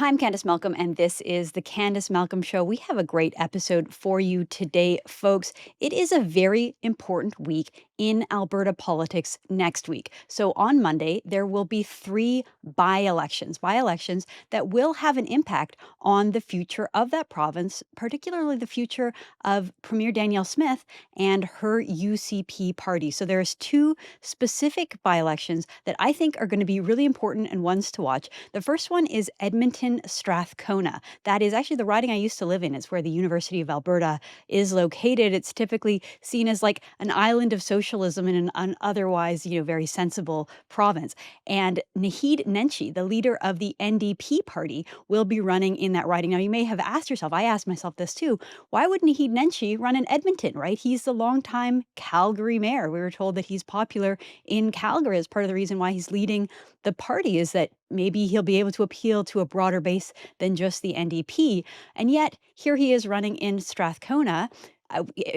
Hi, I'm Candice Malcolm, and this is the Candice Malcolm Show. We have a great episode for you today, folks. It is a very important week in Alberta politics next week. So on Monday, there will be three by-elections that will have an impact on the future of that province, particularly the future of Premier Danielle Smith and her UCP party. So there's two specific by-elections that I think are going to be really important and ones to watch. The first one is Edmonton Strathcona. That is actually the riding I used to live in. It's where the University of Alberta is located. It's typically seen as like an island of socialism in an otherwise, very sensible province. And Naheed Nenshi, the leader of the NDP party, will be running in that riding. Now, you may have asked yourself, I asked myself this too, why would Naheed Nenshi run in Edmonton, right? He's the longtime Calgary mayor. We were told that he's popular in Calgary as part of the reason why he's leading the party is that maybe he'll be able to appeal to a broader base than just the NDP. And yet, here he is running in Strathcona.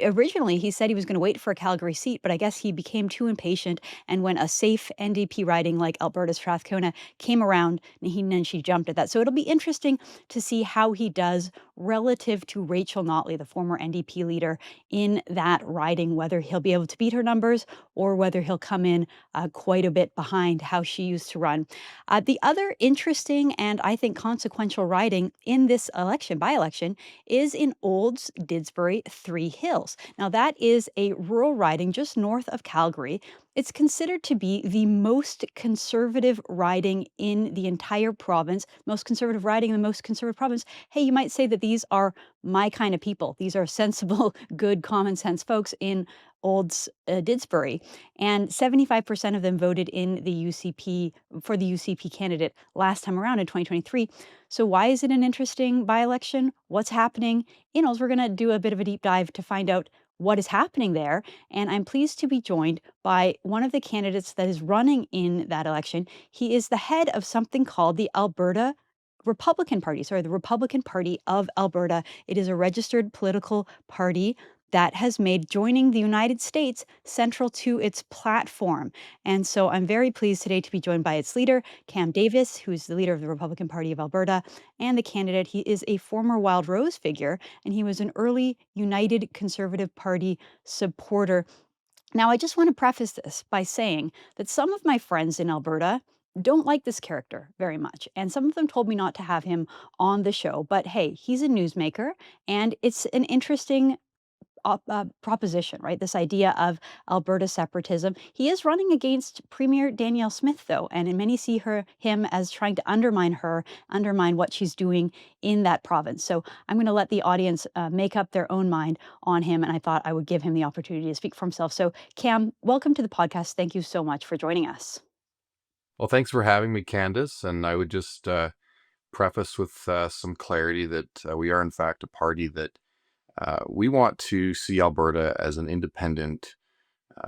Originally, he said he was going to wait for a Calgary seat, but I guess he became too impatient. And when a safe NDP riding like Alberta Strathcona came around, Nenshi jumped at that. So it'll be interesting to see how he does relative to Rachel Notley, the former NDP leader, in that riding, whether he'll be able to beat her numbers or whether he'll come in quite a bit behind how she used to run. The other interesting and I think consequential riding in this election, by-election, is in Olds, Didsbury, Three Hills. Now, that is a rural riding just north of Calgary. It's considered to be the most conservative riding in the entire province, most conservative riding in the most conservative province. Hey, you might say that these are my kind of people. These are sensible, good, common sense folks in Olds, Didsbury. And 75% of them voted in the UCP for the UCP candidate last time around in 2023. So why is it an interesting by-election? What's happening in Olds? We're going to do a bit of a deep dive to find out what is happening there. And I'm pleased to be joined by one of the candidates that is running in that election. He is the head of something called the Alberta Republican Party, sorry, the Republican Party of Alberta. It is a registered political party that has made joining the United States central to its platform. And so I'm very pleased today to be joined by its leader, Cam Davies, who's the leader of the Republican Party of Alberta, and the candidate. He is a former Wild Rose figure, and he was an early United Conservative Party supporter. Now, I just want to preface this by saying that some of my friends in Alberta don't like this character very much. And some of them told me not to have him on the show. But hey, he's a newsmaker, and it's an interesting proposition, right? This idea of Alberta separatism. He is running against Premier Danielle Smith, though, and many see him as trying to undermine her, undermine what she's doing in that province. So I'm going to let the audience make up their own mind on him, and I thought I would give him the opportunity to speak for himself. So, Cam, welcome to the podcast. Thank you so much for joining us. Well, thanks for having me, Candice. And I would just preface with some clarity that we are, in fact, a party that we want to see Alberta as an independent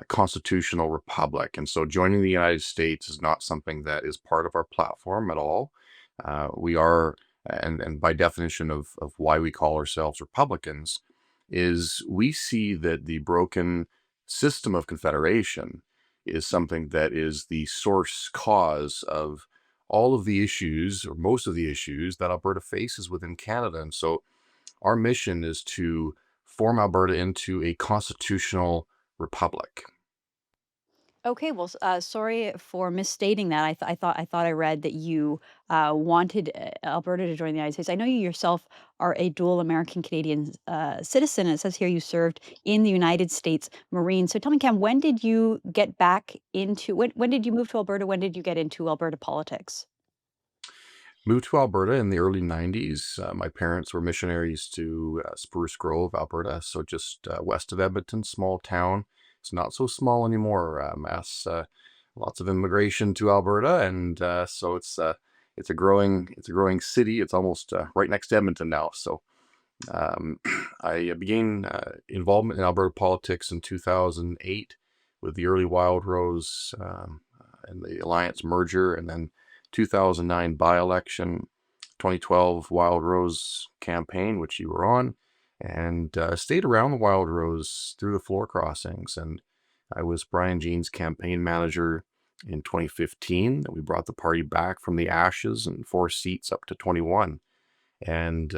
constitutional republic. And so joining the United States is not something that is part of our platform at all. We are, and by definition of why we call ourselves Republicans, is we see that the broken system of confederation is something that is the source cause of all of the issues, or most of the issues, that Alberta faces within Canada. And so our mission is to form Alberta into a constitutional republic. Okay, well, sorry for misstating that. I thought I read that you wanted Alberta to join the United States. I know you yourself are a dual American Canadian citizen. It says here you served in the United States Marine. So tell me, Cam, when did you get back into when did you move to Alberta? When did you get into Alberta politics? Moved to Alberta in the early 90s. My parents were missionaries to Spruce Grove, Alberta, so just west of Edmonton, small town. It's not so small anymore. Lots of immigration to Alberta, and so it's a growing city. It's almost right next to Edmonton now. So I began involvement in Alberta politics in 2008 with the early Wild Rose and the Alliance merger, and then 2009 by-election, 2012 Wild Rose campaign, which you were on, and stayed around the Wild Rose through the floor crossings. And I was Brian Jean's campaign manager in 2015. We brought the party back from the ashes and 4 seats up to 21. And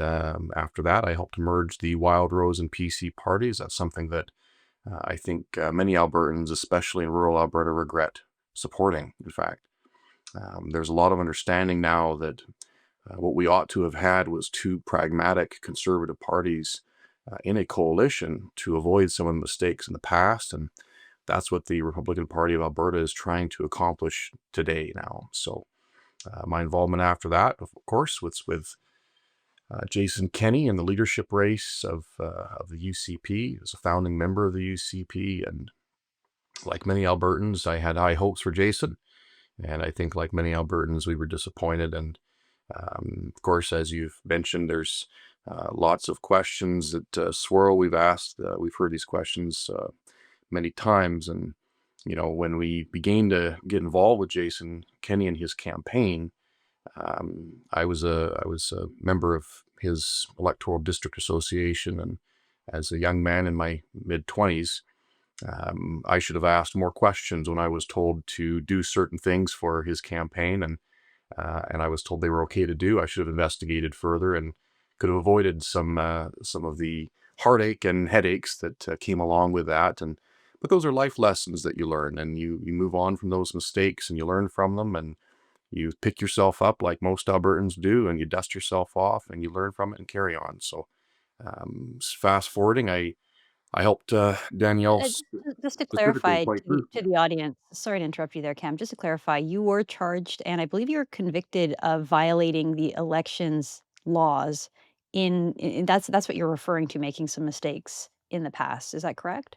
after that, I helped merge the Wild Rose and PC parties. That's something that I think many Albertans, especially in rural Alberta, regret supporting, in fact. There's a lot of understanding now that what we ought to have had was two pragmatic conservative parties in a coalition to avoid some of the mistakes in the past. And that's what the Republican Party of Alberta is trying to accomplish today now. So my involvement after that, of course, was with Jason Kenney in the leadership race of the UCP. As a founding member of the UCP, and like many Albertans, I had high hopes for Jason. And I think, like many Albertans, we were disappointed. And of course, as you've mentioned, there's lots of questions that swirl. We've heard these questions many times. And, when we began to get involved with Jason Kenney and his campaign, I was a member of his electoral district association. And as a young man in my mid-20s, I should have asked more questions when I was told to do certain things for his campaign, and I was told they were okay to do. I should have investigated further and could have avoided some of the heartache and headaches that came along with that. But those are life lessons that you learn, and you move on from those mistakes, and you learn from them, and you pick yourself up like most Albertans do, and you dust yourself off, and you learn from it and carry on. So fast forwarding, I helped Danielle Just to specifically clarify quite briefly. to the audience, sorry to interrupt you there, Cam. Just to clarify, you were charged, and I believe you were convicted of violating the elections laws that's what you're referring to, making some mistakes in the past. Is that correct?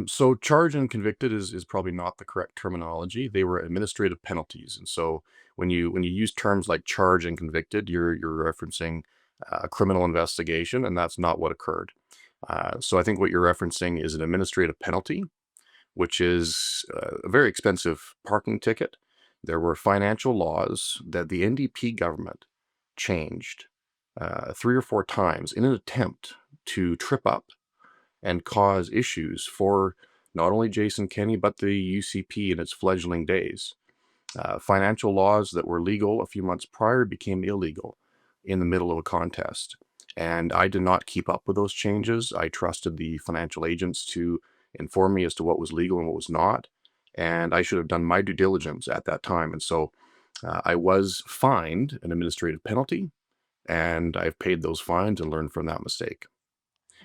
So charged and convicted is probably not the correct terminology. They were administrative penalties, and so when you use terms like charged and convicted, you're referencing a criminal investigation, and that's not what occurred. So I think what you're referencing is an administrative penalty, which is a very expensive parking ticket. There were financial laws that the NDP government changed 3 or 4 times in an attempt to trip up and cause issues for not only Jason Kenney, but the UCP in its fledgling days. Financial laws that were legal a few months prior became illegal in the middle of a contest. And I did not keep up with those changes. I trusted the financial agents to inform me as to what was legal and what was not. And I should have done my due diligence at that time. And so I was fined an administrative penalty, and I've paid those fines and learned from that mistake.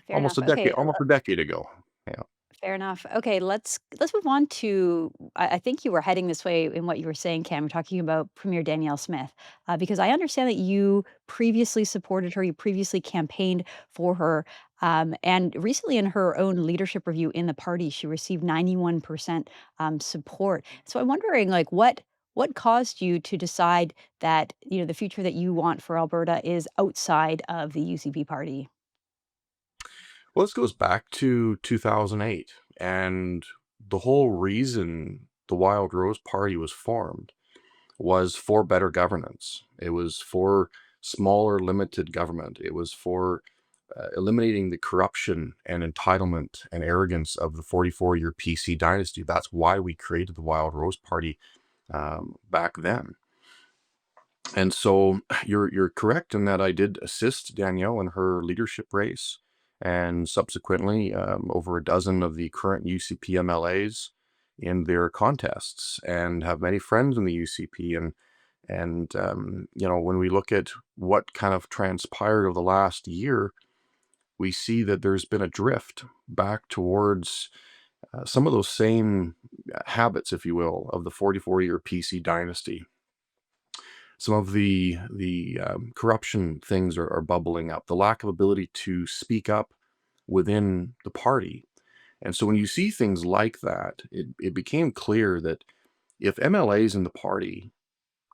Fair enough. Okay. Almost a decade ago. Yeah. Fair enough. Okay, let's move on to. I think you were heading this way in what you were saying, Cam. We're talking about Premier Danielle Smith, because I understand that you previously supported her, you previously campaigned for her, and recently in her own leadership review in the party, she received 91% support. So I'm wondering, like, what caused you to decide that the future that you want for Alberta is outside of the UCP party? Well, this goes back to 2008, and the whole reason the Wild Rose Party was formed was for better governance. It was for smaller, limited government. It was for eliminating the corruption and entitlement and arrogance of the 44-year PC dynasty. That's why we created the Wild Rose Party back then. And so you're correct in that I did assist Danielle in her leadership race, and subsequently over a dozen of the current UCP MLAs in their contests, and have many friends in the UCP. And when we look at what kind of transpired over the last year, we see that there's been a drift back towards some of those same habits, if you will, of the 44-year PC dynasty. Some of the corruption things are bubbling up. The lack of ability to speak up within the party. And so when you see things like that, it became clear that if MLAs in the party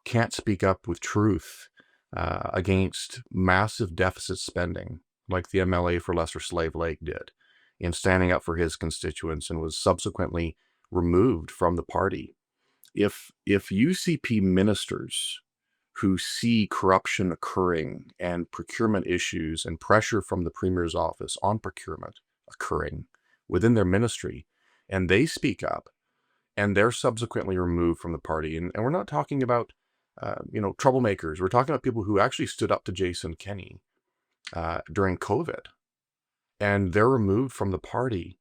can't speak up with truth against massive deficit spending, like the MLA for Lesser Slave Lake did, in standing up for his constituents and was subsequently removed from the party. If UCP ministers who see corruption occurring and procurement issues and pressure from the premier's office on procurement occurring within their ministry, and they speak up and they're subsequently removed from the party. And we're not talking about, troublemakers. We're talking about people who actually stood up to Jason Kenney during COVID, and they're removed from the party.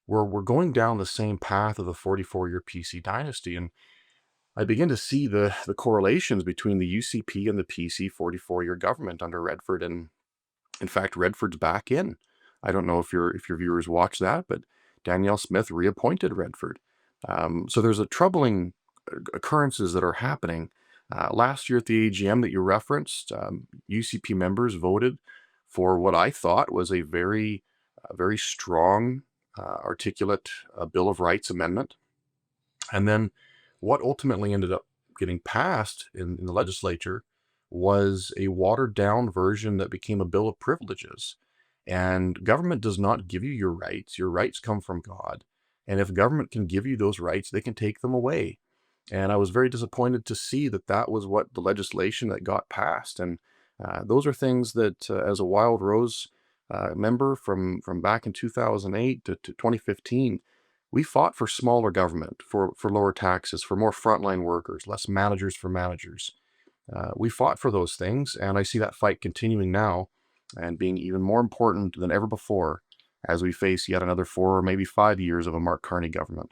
We're going down the same path of the 44-year PC dynasty, and I begin to see the correlations between the UCP and the PC 44-year government under Redford, and in fact, Redford's back in. I don't know if your viewers watch that, but Danielle Smith reappointed Redford. So there's a troubling occurrences that are happening. Last year at the AGM that you referenced, UCP members voted for what I thought was a very strong, articulate Bill of Rights amendment. And then what ultimately ended up getting passed in the legislature was a watered down version that became a Bill of Privileges. And government does not give you your rights. Your rights come from God. And if government can give you those rights, they can take them away. And I was very disappointed to see that that was what the legislation that got passed. And those are things that, as a Wild Rose member from back in 2008 to 2015, we fought for smaller government, for lower taxes, for more frontline workers, less managers for managers. We fought for those things, and I see that fight continuing now and being even more important than ever before as we face yet another 4 or maybe 5 years of a Mark Carney government.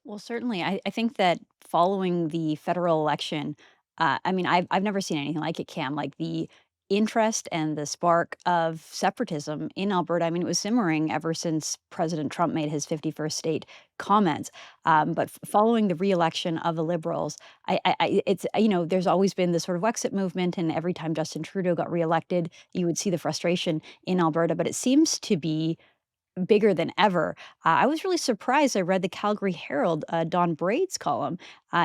Well, certainly. I think that following the federal election, I mean, I've never seen anything like it, Cam. Like the interest and the spark of separatism in Alberta. I mean, it was simmering ever since President Trump made his 51st state comments. But following the reelection of the Liberals, it's there's always been this sort of Wexit movement, and every time Justin Trudeau got reelected, you would see the frustration in Alberta. But it seems to be bigger than ever. I was really surprised. I read the Calgary Herald, Don Braid's column.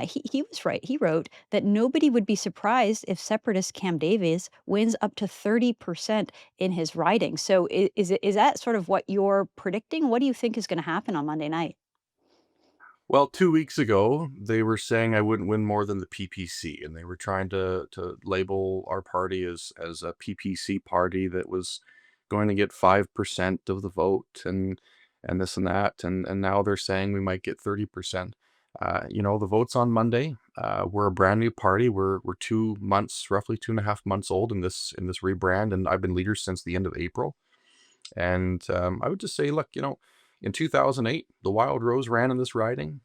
He was right. He wrote that nobody would be surprised if separatist Cam Davies wins up to 30% in his riding. So is that sort of what you're predicting? What do you think is going to happen on Monday night? Well, 2 weeks ago, they were saying I wouldn't win more than the PPC, and they were trying to label our party as a PPC party that was going to get 5% of the vote and this and that, and now they're saying we might get 30%. The vote's on Monday. We're a brand new party. We're 2 months, roughly 2.5 months old in this rebrand, and I've been leader since the end of April. And I would just say, look, in 2008, the Wild Rose ran in this riding.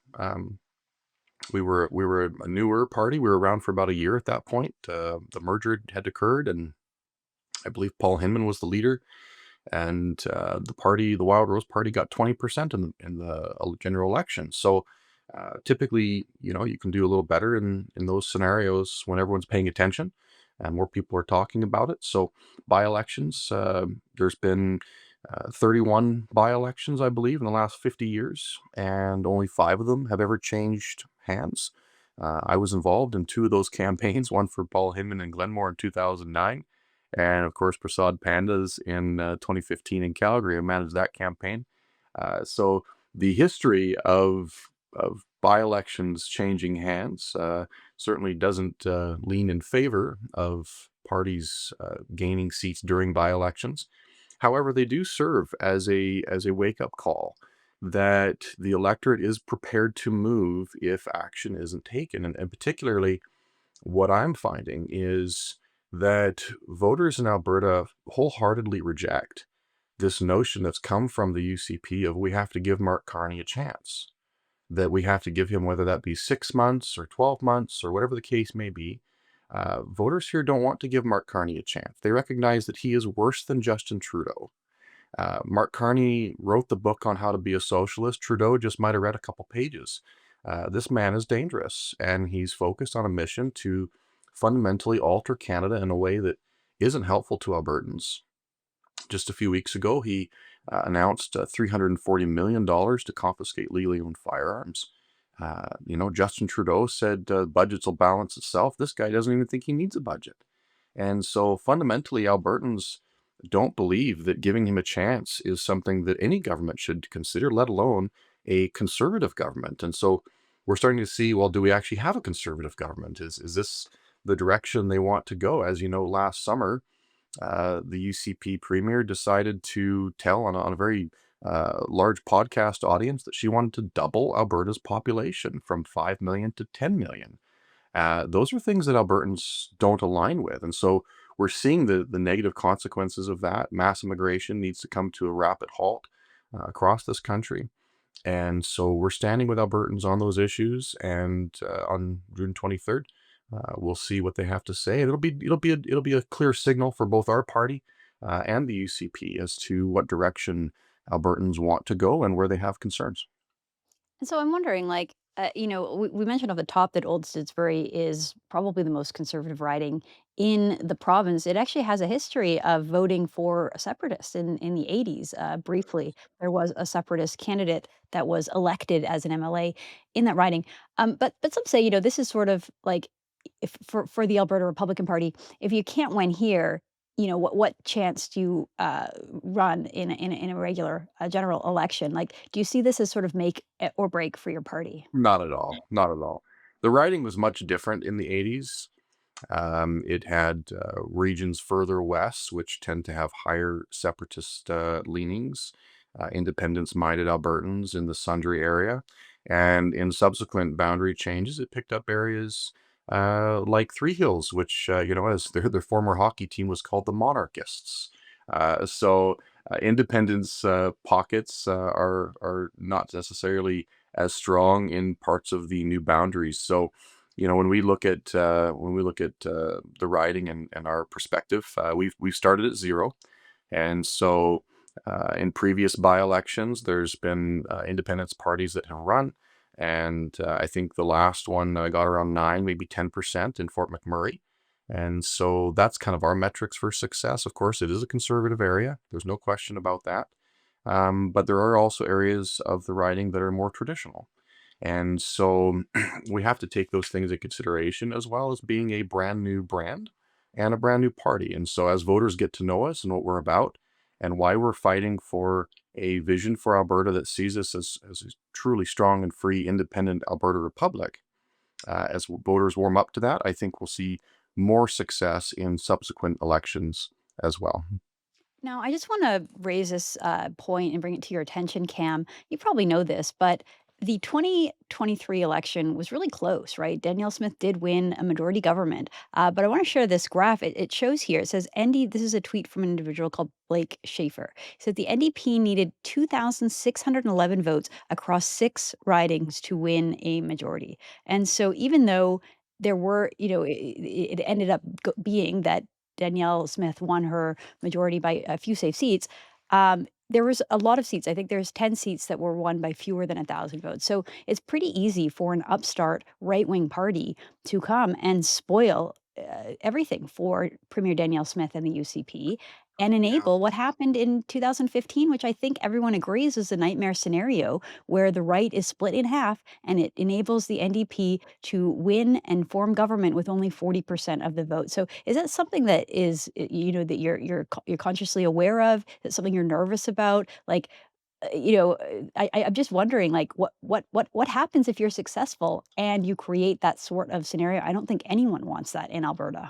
We were a newer party. We were around for about a year at that point. The merger had occurred, and I believe Paul Hinman was the leader. And the Wild Rose Party, got 20% in the general election. So typically, you can do a little better in those scenarios when everyone's paying attention and more people are talking about it. So by-elections, there's been 31 by-elections, I believe, in the last 50 years, and only 5 of them have ever changed hands. I was involved in 2 of those campaigns, one for Paul Hinman in Glenmore in 2009, and of course Prasad Pandas in 2015 in Calgary. I managed that campaign. So the history of by-elections changing hands certainly doesn't lean in favor of parties gaining seats during by-elections. However, they do serve as a wake-up call that the electorate is prepared to move if action isn't taken. And particularly, what I'm finding is that voters in Alberta wholeheartedly reject this notion that's come from the UCP of we have to give Mark Carney a chance, that we have to give him, whether that be 6 months or 12 months or whatever the case may be. Voters here don't want to give Mark Carney a chance. They recognize that he is worse than Justin Trudeau. Mark Carney wrote the book on how to be a socialist. Trudeau just might have read a couple pages. This man is dangerous, and he's focused on a mission to fundamentally alter Canada in a way that isn't helpful to Albertans. Just a few weeks ago, he announced $340 million to confiscate legally owned firearms. Justin Trudeau said budgets will balance itself. This guy doesn't even think he needs a budget. And so fundamentally, Albertans don't believe that giving him a chance is something that any government should consider, let alone a conservative government. And so we're starting to see, well, do we actually have a conservative government? Is this the direction they want to go? As you know, last summer, the UCP premier decided to tell on a very large podcast audience that she wanted to double Alberta's population from 5 million to 10 million. Those are things that Albertans don't align with. And so we're seeing the negative consequences of that. Mass immigration needs to come to a rapid halt across this country. And so we're standing with Albertans on those issues. And on June 23rd, we'll see what they have to say. And it'll be a clear signal for both our party and the UCP as to what direction Albertans want to go and where they have concerns. And so I'm wondering, like, we mentioned off the top that Old Stitsbury is probably the most conservative riding in the province. It actually has a history of voting for separatists in the 80s. Briefly, there was a separatist candidate that was elected as an MLA in that riding. But some say, this is sort of like if for the Alberta Republican Party, if you can't win here, what chance do you run in a regular general election? Like, do you see this as sort of make or break for your party? Not at all. Not at all. The writing was much different in the 80s. It had regions further west, which tend to have higher separatist leanings, independence minded Albertans in the Sundre area. And in subsequent boundary changes, it picked up areas like Three Hills, which, as their former hockey team was called the Monarchists. Independence pockets are not necessarily as strong in parts of the new boundaries. So, when we look at the riding and our perspective, we've started at zero, and so in previous by-elections, there's been independence parties that have run, and I think the last one got around 9, maybe 10% in Fort McMurray, and so that's kind of our metrics for success. Of course, it is a conservative area. There's no question about that. But there are also areas of the riding that are more traditional. And so we have to take those things into consideration as well as being a brand new brand and a brand new party. And so as voters get to know us and what we're about and why we're fighting for a vision for Alberta that sees us as a truly strong and free, independent Alberta Republic, as voters warm up to that, I think we'll see more success in subsequent elections as well. Now, I just want to raise this point and bring it to your attention, Cam. You probably know this, but the 2023 election was really close, right? Danielle Smith did win a majority government. But I want to share this graph. It shows here, it says this is a tweet from an individual called Blake Schaefer. He said the NDP needed 2,611 votes across 6 ridings to win a majority. And so even though there were, it ended up being that Danielle Smith won her majority by a few safe seats. There was a lot of seats. I think there's 10 seats that were won by fewer than 1,000 votes. So it's pretty easy for an upstart right-wing party to come and spoil everything for Premier Danielle Smith and the UCP and enable what happened in 2015, which I think everyone agrees is a nightmare scenario where the right is split in half and it enables the NDP to win and form government with only 40% of the vote. So is that something that is, that you're consciously aware of? That's something you're nervous about? Like, I'm just wondering, like, what happens if you're successful and you create that sort of scenario? I don't think anyone wants that in Alberta.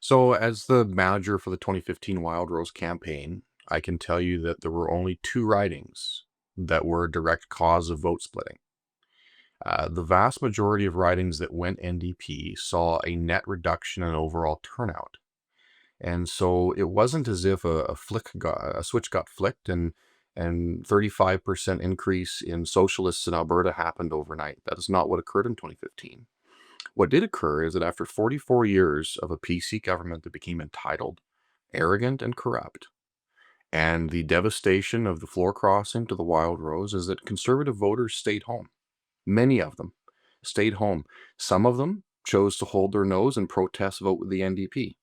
So, as the manager for the 2015 Wild Rose campaign, I can tell you that there were only 2 ridings that were a direct cause of vote splitting. The vast majority of ridings that went NDP saw a net reduction in overall turnout. And so it wasn't as if a switch got flicked and 35% increase in socialists in Alberta happened overnight. That is not what occurred in 2015. What did occur is that after 44 years of a PC government that became entitled, arrogant, and corrupt, and the devastation of the floor crossing to the Wild Rose is that conservative voters stayed home. Many of them stayed home. Some of them chose to hold their nose and protest vote with the NDP.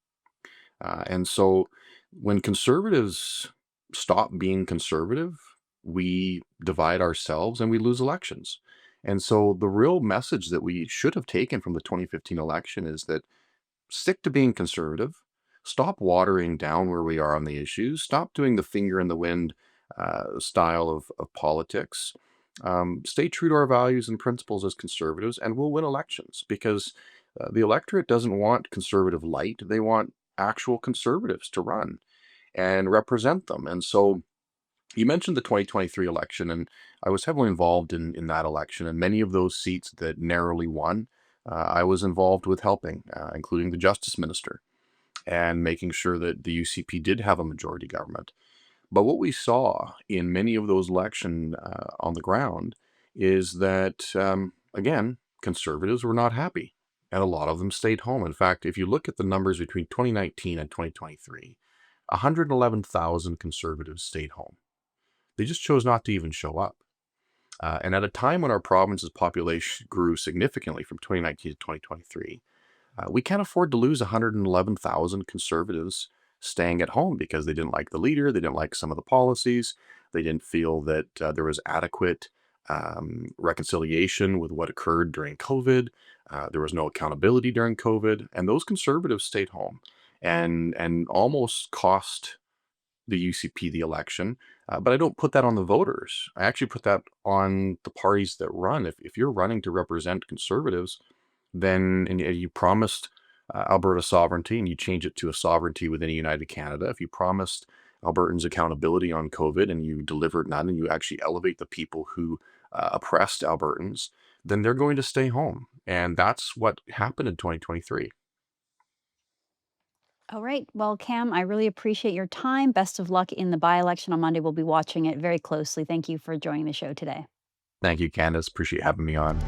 And so when conservatives stop being conservative, we divide ourselves and we lose elections. And so the real message that we should have taken from the 2015 election is that stick to being conservative, stop watering down where we are on the issues, stop doing the finger in the wind style of politics. Stay true to our values and principles as conservatives, and we'll win elections because the electorate doesn't want conservative light. They want actual conservatives to run and represent them. And so You mentioned the 2023 election, and I was heavily involved in that election, and many of those seats that narrowly won, I was involved with helping, including the justice minister, and making sure that the UCP did have a majority government. But what we saw in many of those election on the ground is that, again, conservatives were not happy, and a lot of them stayed home. In fact, if you look at the numbers between 2019 and 2023, 111,000 conservatives stayed home. They just chose not to even show up. And at a time when our province's population grew significantly from 2019 to 2023, we can't afford to lose 111,000 conservatives staying at home because they didn't like the leader, they didn't like some of the policies, they didn't feel that there was adequate reconciliation with what occurred during COVID. There was no accountability during COVID, and those conservatives stayed home and almost cost the UCP the election. But I don't put that on the voters. I actually put that on the parties that run. If you're running to represent conservatives, then and you promised Alberta sovereignty and you change it to a sovereignty within a united Canada, if you promised Albertans accountability on COVID and you delivered none and you actually elevate the people who oppressed Albertans, then they're going to stay home. And that's what happened in 2023. All right. Well, Cam, I really appreciate your time. Best of luck in the by election on Monday. We'll be watching it very closely. Thank you for joining the show today. Thank you, Candice. Appreciate having me on.